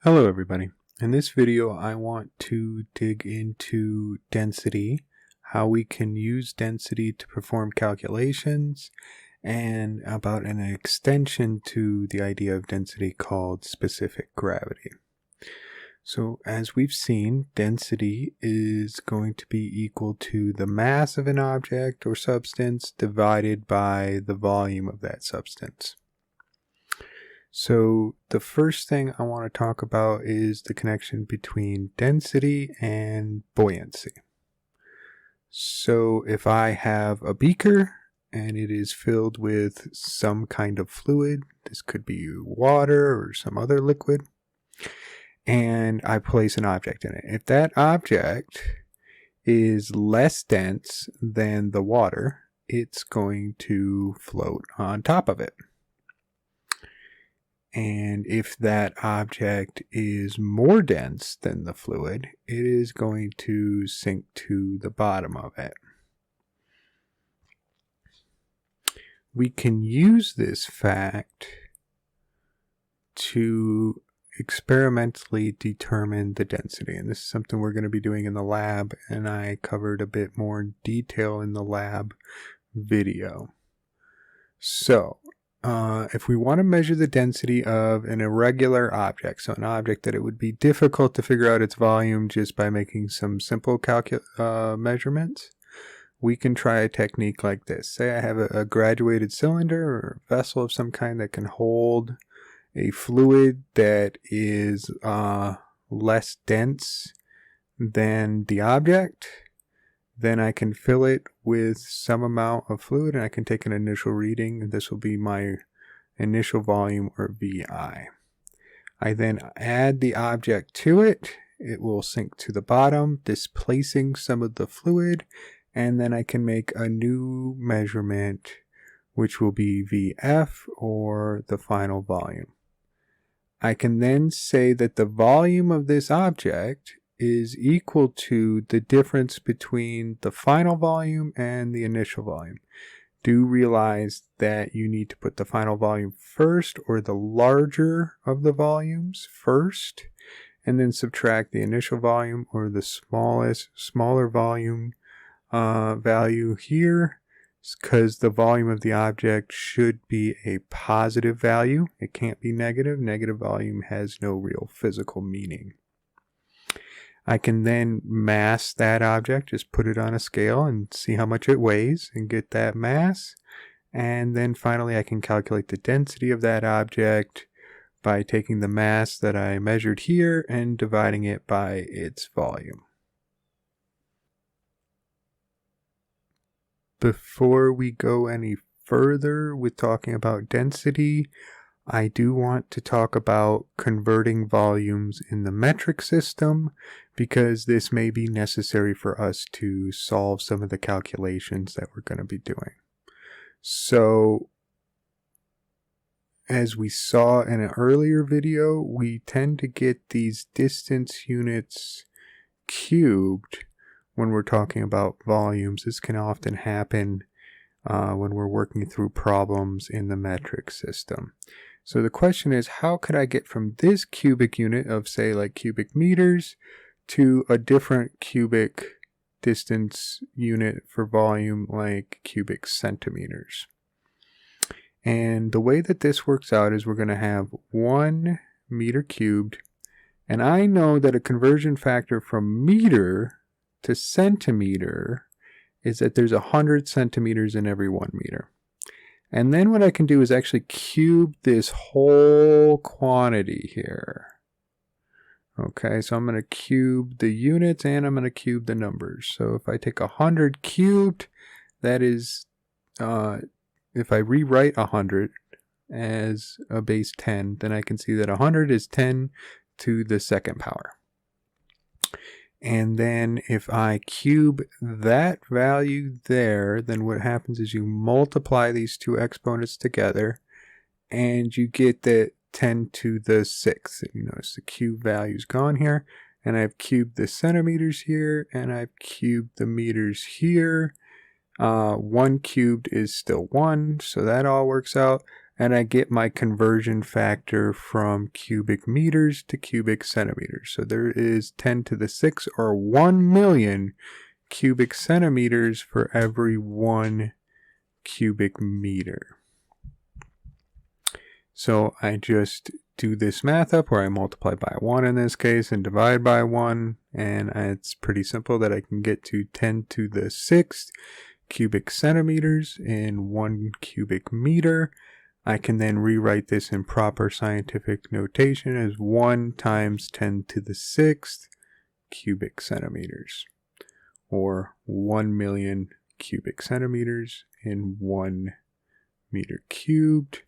Hello everybody. In this video I want to dig into density, how we can use density to perform calculations, and about an extension to the idea of density called specific gravity. So as we've seen, density is going to be equal to the mass of an object or substance divided by the volume of that substance. So the first thing I want to talk about is the connection between density and buoyancy. So if I have a beaker and it is filled with some kind of fluid, this could be water or some other liquid, and I place an object in it. If that object is less dense than the water, it's going to float on top of it. And if that object is more dense than the fluid, it is going to sink to the bottom of it. We can use this fact to experimentally determine the density. And this is something we're going to be doing in the lab, and I covered a bit more detail in the lab video. So, if we want to measure the density of an irregular object, so an object that it would be difficult to figure out its volume just by making some simple measurements, we can try a technique like this. Say I have a graduated cylinder or vessel of some kind that can hold a fluid that is less dense than the object. Then I can fill it with some amount of fluid and I can take an initial reading. This will be my initial volume, or VI. I then add the object to it. It will sink to the bottom, displacing some of the fluid, and then I can make a new measurement, which will be VF, or the final volume. I can then say that the volume of this object is equal to the difference between the final volume and the initial volume. Do realize that you need to put the final volume first, or the larger of the volumes first, and then subtract the initial volume, or the smaller volume value here, because the volume of the object should be a positive value. It can't be negative. Negative volume has no real physical meaning. I can then mass that object, just put it on a scale and see how much it weighs and get that mass. And then finally I can calculate the density of that object by taking the mass that I measured here and dividing it by its volume. Before we go any further with talking about density, I do want to talk about converting volumes in the metric system, because this may be necessary for us to solve some of the calculations that we're going to be doing. So, as we saw in an earlier video, we tend to get these distance units cubed when we're talking about volumes. This can often happen when we're working through problems in the metric system. So the question is, how could I get from this cubic unit of, say, like cubic meters to a different cubic distance unit for volume, like cubic centimeters? And the way that this works out is we're going to have 1 meter cubed, and I know that a conversion factor from meter to centimeter is that there's 100 centimeters in every 1 meter. And then what I can do is actually cube this whole quantity here. Okay, so I'm going to cube the units and I'm going to cube the numbers. So if I take 100 cubed, that is, if I rewrite 100 as a base 10, then I can see that 100 is 10 to the second power. And then if I cube that value there, then what happens is you multiply these two exponents together and you get that 10 to the 6th. And you notice the cube value is gone here. And I've cubed the centimeters here and I've cubed the meters here. 1 cubed is still 1, so that all works out. and I get my conversion factor from cubic meters to cubic centimeters. So there is 10 to the 6 or 1 million cubic centimeters for every 1 cubic meter. So I just do this math up where I multiply by 1 in this case and divide by 1, and it's pretty simple that I can get to 10 to the 6th cubic centimeters in 1 cubic meter. I can then rewrite this in proper scientific notation as 1 times 10 to the 6th cubic centimeters, or 1 million cubic centimeters in 1 meter cubed.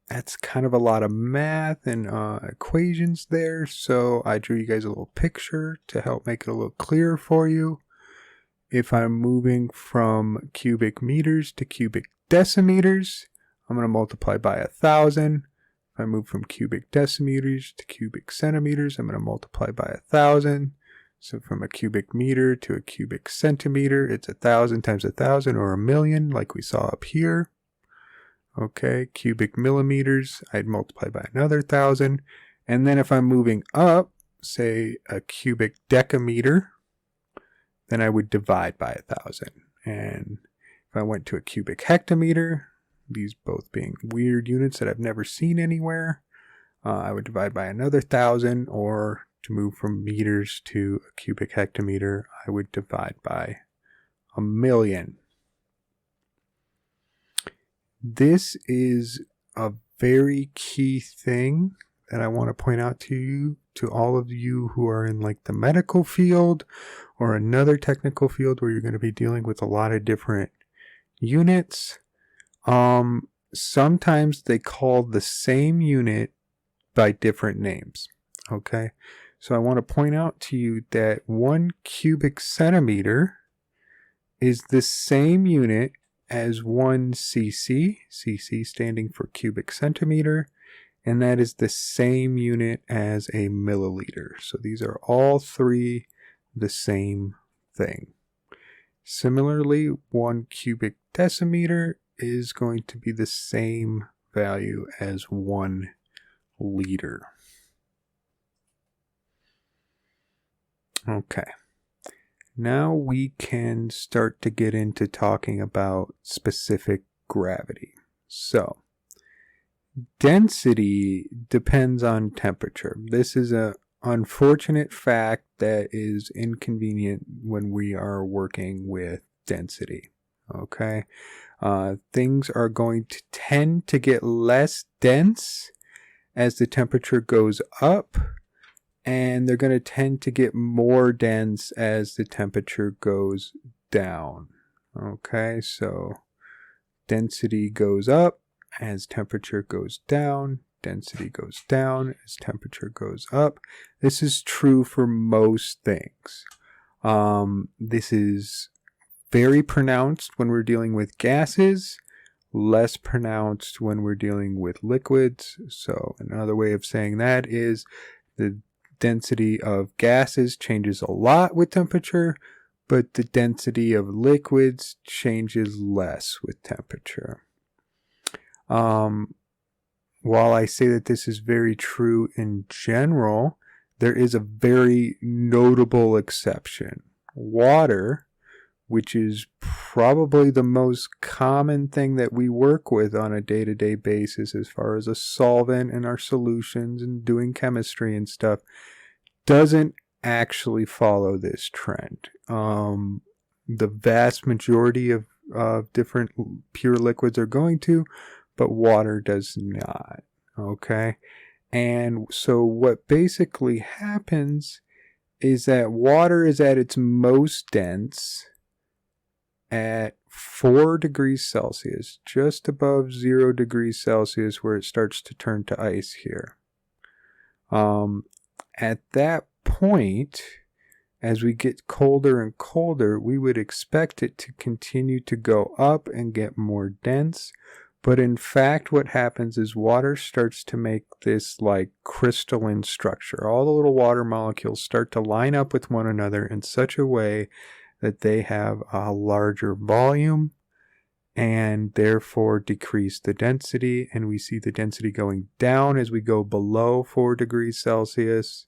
That's kind of a lot of math and equations there, so I drew you guys a little picture to help make it a little clearer for you. If I'm moving from cubic meters to cubic decimeters, I'm going to multiply by 1,000. If I move from cubic decimeters to cubic centimeters, I'm going to multiply by 1,000. So from a cubic meter to a cubic centimeter, it's 1,000 times 1,000, or 1,000,000, like we saw up here. Okay, cubic millimeters, I'd multiply by another 1,000. And then if I'm moving up, say a cubic decameter, then I would divide by 1,000. And if I went to a cubic hectometer, these both being weird units that I've never seen anywhere, I would divide by another 1,000, or to move from meters to a cubic hectometer, I would divide by 1,000,000. This is a very key thing that I want to point out to you, to all of you who are in like the medical field or another technical field where you're going to be dealing with a lot of different units. Sometimes they call the same unit by different names. Okay, so I want to point out to you that 1 cubic centimeter is the same unit as 1 cc, cc standing for cubic centimeter, and that is the same unit as a milliliter. So these are all three the same thing. Similarly, 1 cubic decimeter is going to be the same value as 1 liter. Okay. Now we can start to get into talking about specific gravity. So, density depends on temperature. This is an unfortunate fact that is inconvenient when we are working with density. Okay? Things are going to tend to get less dense as the temperature goes up, and they're going to tend to get more dense as the temperature goes down. Okay, so density goes up as temperature goes down. Density goes down as temperature goes up. This is true for most things. This is very pronounced when we're dealing with gases, less pronounced when we're dealing with liquids. So another way of saying that is the density of gases changes a lot with temperature, but the density of liquids changes less with temperature. While I say that this is very true in general, there is a very notable exception. Water, which is probably the most common thing that we work with on a day-to-day basis as far as a solvent in our solutions and doing chemistry and stuff, doesn't actually follow this trend. The vast majority of different pure liquids are going to, but water does not. Okay? And so what basically happens is that water is at its most dense at 4 degrees Celsius, just above 0 degrees Celsius, where it starts to turn to ice here. At that point, as we get colder and colder, we would expect it to continue to go up and get more dense. But in fact, what happens is water starts to make this like crystalline structure. All the little water molecules start to line up with one another in such a way that they have a larger volume, and therefore decrease the density. And we see the density going down as we go below 4 degrees Celsius.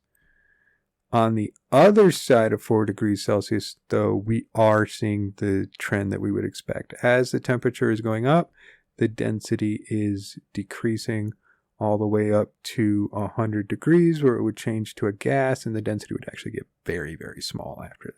On the other side of 4 degrees Celsius, though, we are seeing the trend that we would expect. As the temperature is going up, the density is decreasing all the way up to 100 degrees, where it would change to a gas, and the density would actually get very, very small after that.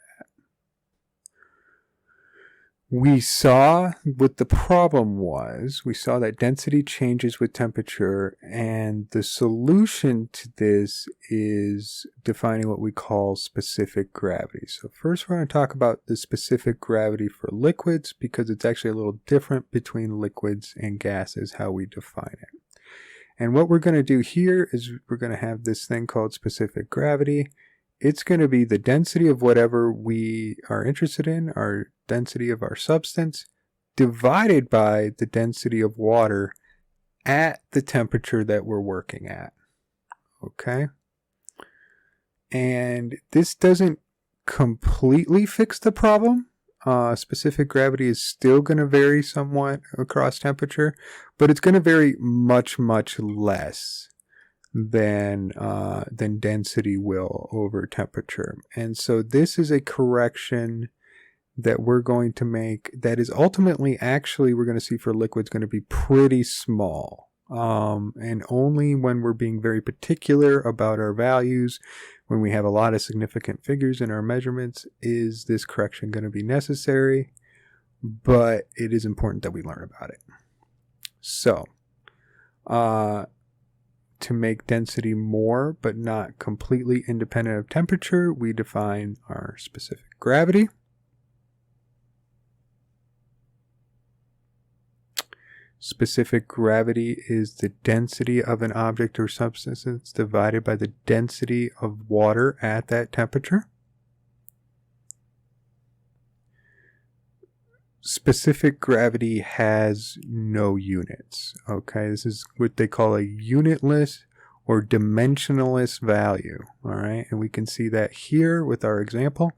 We saw what the problem was. We saw that density changes with temperature, and the solution to this is defining what we call specific gravity. So first we're going to talk about the specific gravity for liquids, because it's actually a little different between liquids and gases, how we define it. And what we're going to do here is we're going to have this thing called specific gravity. It's going to be the density of whatever we are interested in, our density of our substance, divided by the density of water at the temperature that we're working at. Okay? And this doesn't completely fix the problem. Specific gravity is still going to vary somewhat across temperature, but it's going to vary much, much less than density will over temperature. And so this is a correction that we're going to make that is ultimately, actually, we're going to see for liquids going to be pretty small. And only when we're being very particular about our values, when we have a lot of significant figures in our measurements, is this correction going to be necessary. But it is important that we learn about it. So, to make density more but not completely independent of temperature, we define our specific gravity. Specific gravity is the density of an object or substance divided by the density of water at that temperature. Specific gravity has no units. Okay, this is what they call a unitless or dimensionless value. All right, and we can see that here with our example.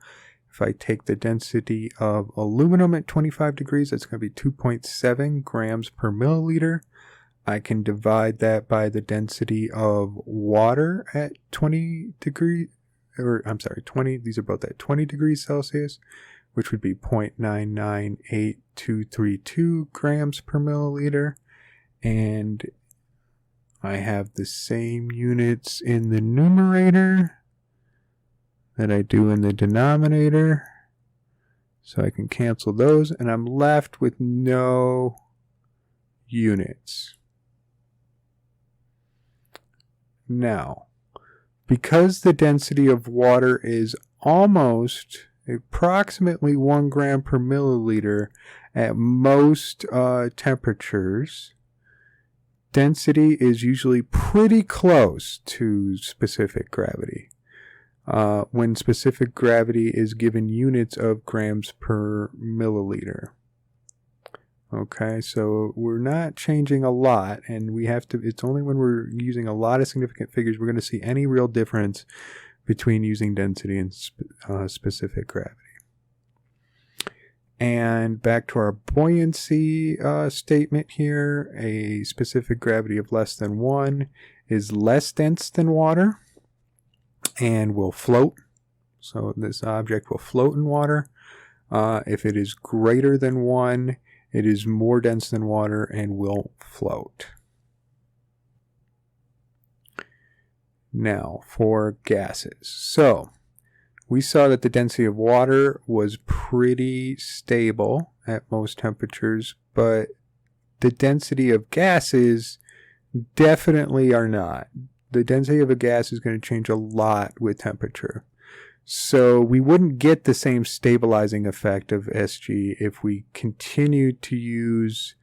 If I take the density of aluminum at 25 degrees, that's going to be 2.7 grams per milliliter. I can divide that by the density of water at 20 degrees, or I'm sorry, 20, these are both at 20 degrees Celsius, which would be 0.998232 grams per milliliter. And I have the same units in the numerator that I do in the denominator. So I can cancel those, and I'm left with no units. Now, because the density of water is almost approximately 1 gram per milliliter at most temperatures, density is usually pretty close to specific gravity. When specific gravity is given units of grams per milliliter. Okay, so we're not changing a lot, and we have to, it's only when we're using a lot of significant figures we're going to see any real difference between using density and specific gravity. And back to our buoyancy statement here, a specific gravity of less than 1 is less dense than water and will float. So this object will float in water. If it is greater than 1, it is more dense than water and will float. Now for gases. So we saw that the density of water was pretty stable at most temperatures, but the density of gases definitely are not. The density of a gas is going to change a lot with temperature. So we wouldn't get the same stabilizing effect of SG if we continued to use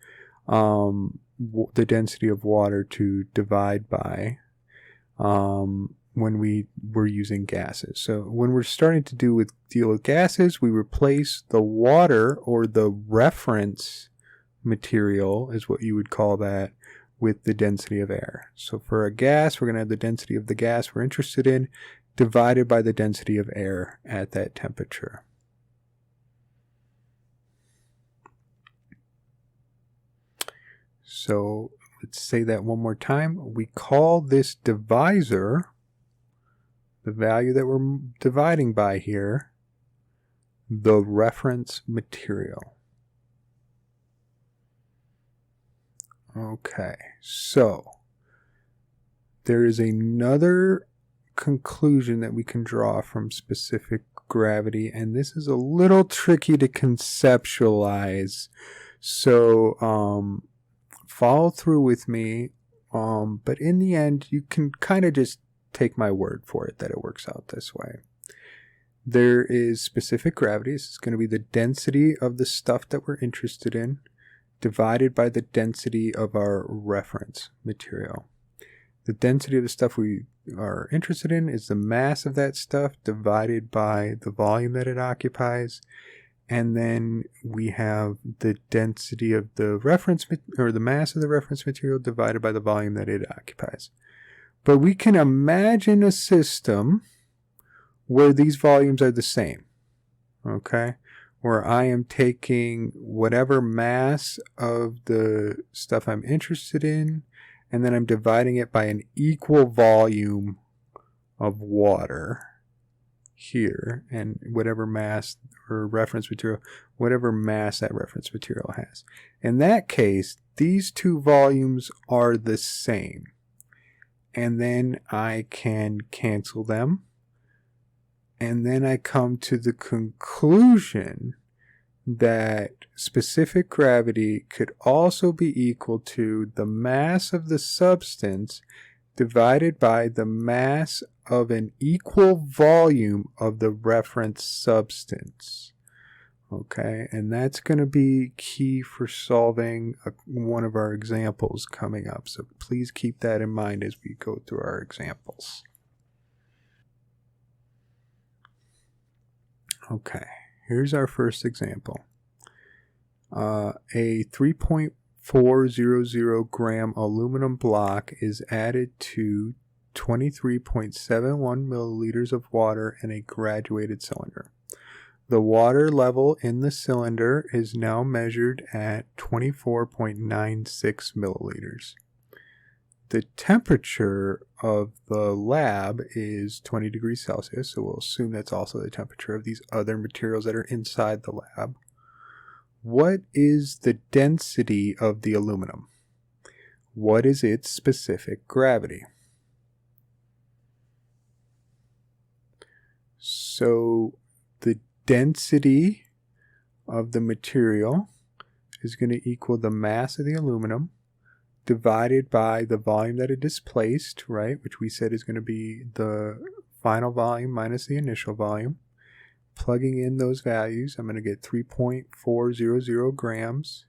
the density of water to divide by when we were using gases. So when we're starting to deal with gases, we replace the water, or the reference material is what you would call that, with the density of air. So for a gas, we're going to have the density of the gas we're interested in divided by the density of air at that temperature. So let's say that one more time. We call this divisor, the value that we're dividing by here, the reference material. Okay, so there is another conclusion that we can draw from specific gravity, and this is a little tricky to conceptualize, so follow through with me, but in the end you can kind of just take my word for it that it works out this way. There is specific gravity. This is going to be the density of the stuff that we're interested in divided by the density of our reference material. The density of the stuff we are interested in is the mass of that stuff divided by the volume that it occupies. And then we have the density of the reference, or the mass of the reference material divided by the volume that it occupies. But we can imagine a system where these volumes are the same, okay? Where I am taking whatever mass of the stuff I'm interested in, and then I'm dividing it by an equal volume of water here, and whatever mass or reference material, whatever mass that reference material has. In that case, these two volumes are the same. And then I can cancel them. And then I come to the conclusion that specific gravity could also be equal to the mass of the substance divided by the mass of an equal volume of the reference substance. Okay, and that's going to be key for solving one of our examples coming up. So please keep that in mind as we go through our examples. Okay, here's our first example. A 3.400 gram aluminum block is added to 23.71 milliliters of water in a graduated cylinder. The water level in the cylinder is now measured at 24.96 milliliters. The temperature of the lab is 20 degrees Celsius, so we'll assume that's also the temperature of these other materials that are inside the lab. What is the density of the aluminum? What is its specific gravity? So the density of the material is going to equal the mass of the aluminum divided by the volume that it displaced, right? Which we said is going to be the final volume minus the initial volume. Plugging in those values, I'm going to get 3.400 grams.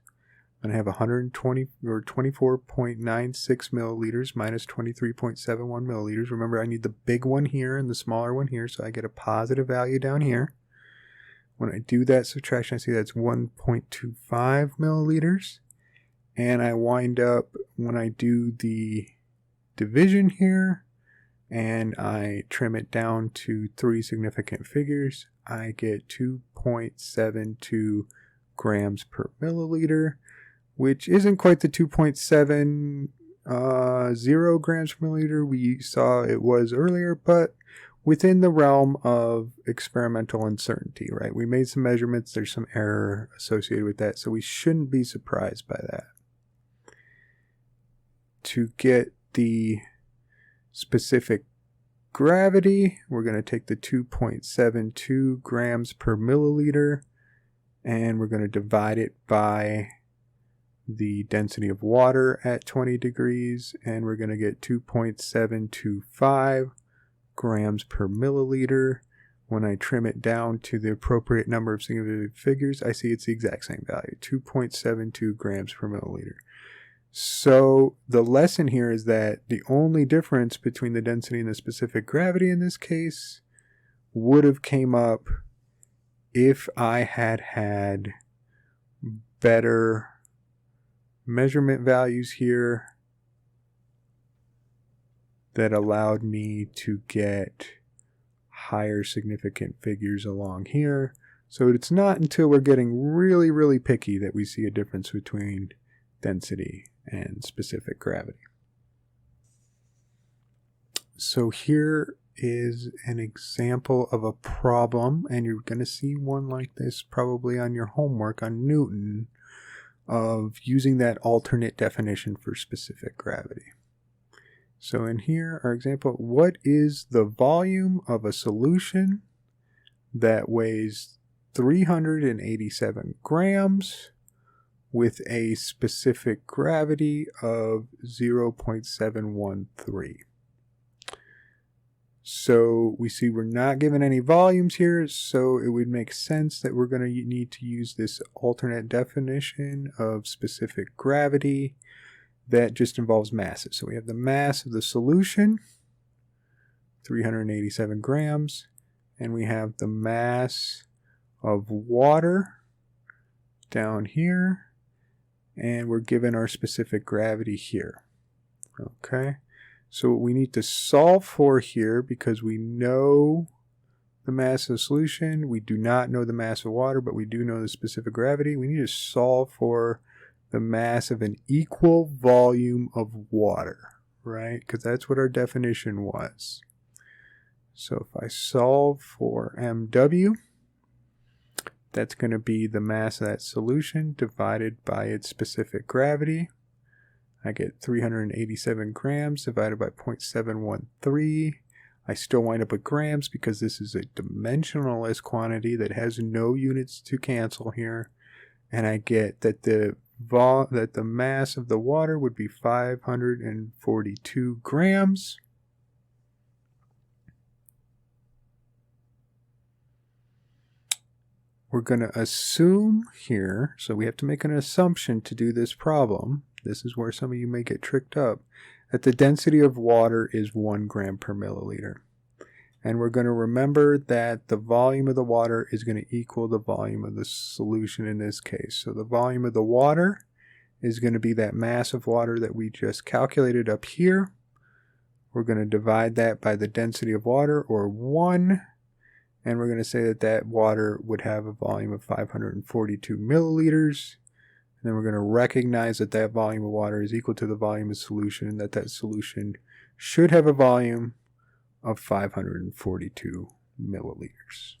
I'm going to have 120 or 24.96 milliliters minus 23.71 milliliters. Remember, I need the big one here and the smaller one here, so I get a positive value down here. When I do that subtraction, I see that's 1.25 milliliters. And I wind up, when I do the division here, and I trim it down to 3 significant figures, I get 2.72 grams per milliliter, which isn't quite the 2.70 grams per milliliter we saw it was earlier, but within the realm of experimental uncertainty, right? We made some measurements, there's some error associated with that, so we shouldn't be surprised by that. To get the specific gravity, we're going to take the 2.72 grams per milliliter and we're going to divide it by the density of water at 20 degrees, and we're going to get 2.725 grams per milliliter. When I trim it down to the appropriate number of singular figures, I see it's the exact same value, 2.72 grams per milliliter. So the lesson here is that the only difference between the density and the specific gravity in this case would have came up if I had had better measurement values here that allowed me to get higher significant figures along here. So it's not until we're getting really, really picky that we see a difference between density and specific gravity. So here is an example of a problem, and you're going to see one like this probably on your homework on Newton, of using that alternate definition for specific gravity. So in here, our example, what is the volume of a solution that weighs 387 grams with a specific gravity of 0.713? So we see we're not given any volumes here, so it would make sense that we're going to need to use this alternate definition of specific gravity that just involves masses. So we have the mass of the solution, 387 grams, and we have the mass of water down here, and we're given our specific gravity here. Okay. So what we need to solve for here, because we know the mass of the solution, we do not know the mass of water, but we do know the specific gravity, we need to solve for the mass of an equal volume of water, right? Because that's what our definition was. So if I solve for MW, that's going to be the mass of that solution divided by its specific gravity. I get 387 grams divided by 0.713. I still wind up with grams because this is a dimensionless quantity that has no units to cancel here. And I get that the mass of the water would be 542 grams. We're going to assume here, so we have to make an assumption to do this problem. This is where some of you may get tricked up, that the density of water is 1 gram per milliliter. And we're going to remember that the volume of the water is going to equal the volume of the solution in this case. So the volume of the water is going to be that mass of water that we just calculated up here. We're going to divide that by the density of water, or 1. And we're going to say that that water would have a volume of 542 milliliters. And then we're going to recognize that that volume of water is equal to the volume of solution, and that that solution should have a volume of 542 milliliters.